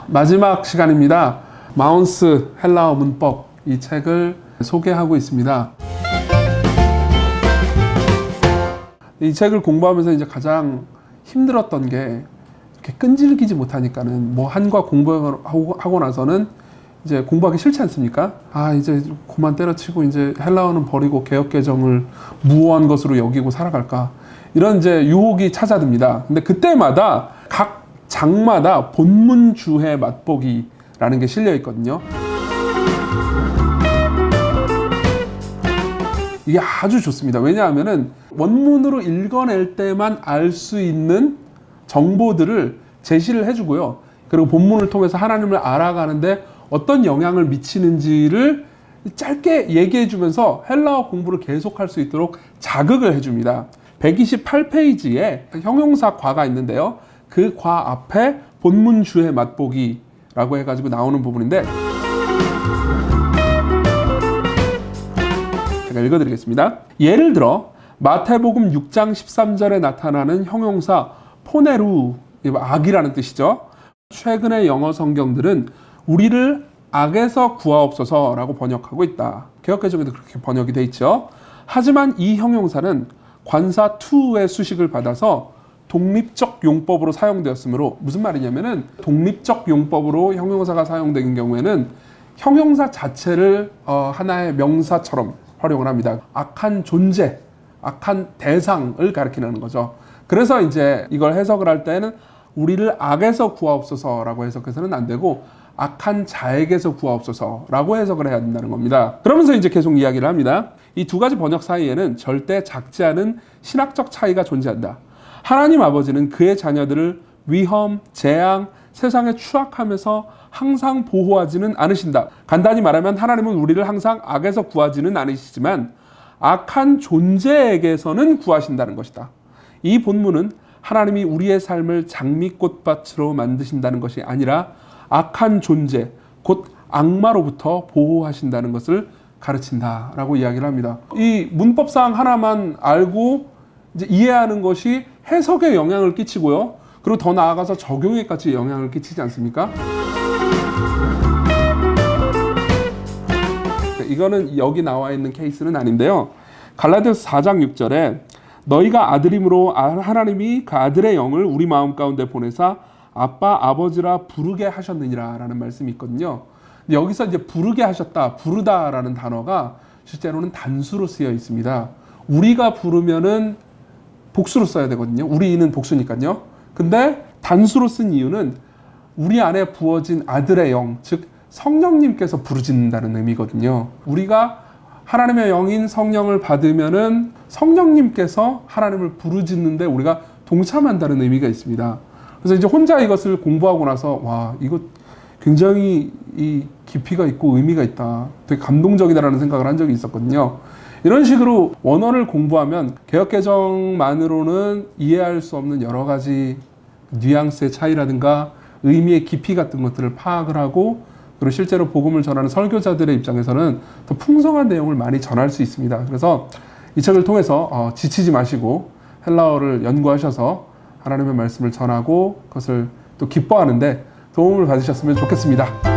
마지막 시간입니다. 마운스 헬라어 문법, 이 책을 소개하고 있습니다. 이 책을 공부하면서 이제 가장 힘들었던 게 이렇게 끈질기지 못하니까는 뭐 한과 공부하고 나서는 이제 공부하기 싫지 않습니까? 이제 그만 때려치고 이제 헬라어는 버리고 개혁개정을 무호한 것으로 여기고 살아갈까? 이런 이제 유혹이 찾아듭니다. 근데 그때마다 각 장마다 본문 주해 맛보기라는 게 실려 있거든요. 이게 아주 좋습니다. 왜냐하면은 원문으로 읽어낼 때만 알 수 있는 정보들을 제시를 해주고요. 그리고 본문을 통해서 하나님을 알아가는데 어떤 영향을 미치는지를 짧게 얘기해주면서 헬라어 공부를 계속할 수 있도록 자극을 해줍니다. 128페이지에 형용사 과가 있는데요. 그 과 앞에 본문 주해 맛보기라고 해가지고 나오는 부분인데 제가 읽어드리겠습니다. 예를 들어 마태복음 6장 13절에 나타나는 형용사 포네루, 악이라는 뜻이죠. 최근의 영어 성경들은 우리를 악에서 구하옵소서라고 번역하고 있다. 개역개정에도 그렇게 번역이 돼 있죠. 하지만 이 형용사는 관사 to의 수식을 받아서 독립적 용법으로 사용되었으므로, 무슨 말이냐면은 독립적 용법으로 형용사가 사용되는 경우에는 형용사 자체를 하나의 명사처럼 활용을 합니다. 악한 존재, 악한 대상을 가리키는 거죠. 그래서 이제 이걸 해석을 할 때는 우리를 악에서 구하옵소서라고 해석해서는 안 되고 악한 자에게서 구하옵소서라고 해석을 해야 된다는 겁니다. 그러면서 이제 계속 이야기를 합니다. 이 두 가지 번역 사이에는 절대 작지 않은 신학적 차이가 존재한다. 하나님 아버지는 그의 자녀들을 위험, 재앙, 세상에 추락하면서 항상 보호하지는 않으신다. 간단히 말하면 하나님은 우리를 항상 악에서 구하지는 않으시지만 악한 존재에게서는 구하신다는 것이다. 이 본문은 하나님이 우리의 삶을 장미꽃밭으로 만드신다는 것이 아니라 악한 존재, 곧 악마로부터 보호하신다는 것을 가르친다라고 이야기를 합니다. 이 문법상 하나만 알고 이제 이해하는 것이 해석에 영향을 끼치고요. 그리고 더 나아가서 적용에까지 영향을 끼치지 않습니까? 이거는 여기 나와 있는 케이스는 아닌데요. 갈라디아서 4장 6절에 너희가 아들임으로 하나님이 그 아들의 영을 우리 마음 가운데 보내사 아빠 아버지라 부르게 하셨느니라 라는 말씀이 있거든요. 근데 여기서 이제 부르게 하셨다, 부르다라는 단어가 실제로는 단수로 쓰여 있습니다. 우리가 부르면은 복수로 써야 되거든요. 우리는 복수니까요. 근데 단수로 쓴 이유는 우리 안에 부어진 아들의 영, 즉 성령님께서 부르짖는다는 의미거든요. 우리가 하나님의 영인 성령을 받으면은 성령님께서 하나님을 부르짖는데 우리가 동참한다는 의미가 있습니다. 그래서 이제 혼자 이것을 공부하고 나서 와, 이거 굉장히 이 깊이가 있고 의미가 있다, 되게 감동적이다라는 생각을 한 적이 있었거든요. 이런 식으로 원어를 공부하면 개역개정만으로는 이해할 수 없는 여러 가지 뉘앙스의 차이라든가 의미의 깊이 같은 것들을 파악을 하고, 그리고 실제로 복음을 전하는 설교자들의 입장에서는 더 풍성한 내용을 많이 전할 수 있습니다. 그래서 이 책을 통해서 지치지 마시고 헬라어를 연구하셔서 하나님의 말씀을 전하고 그것을 또 기뻐하는데 도움을 받으셨으면 좋겠습니다.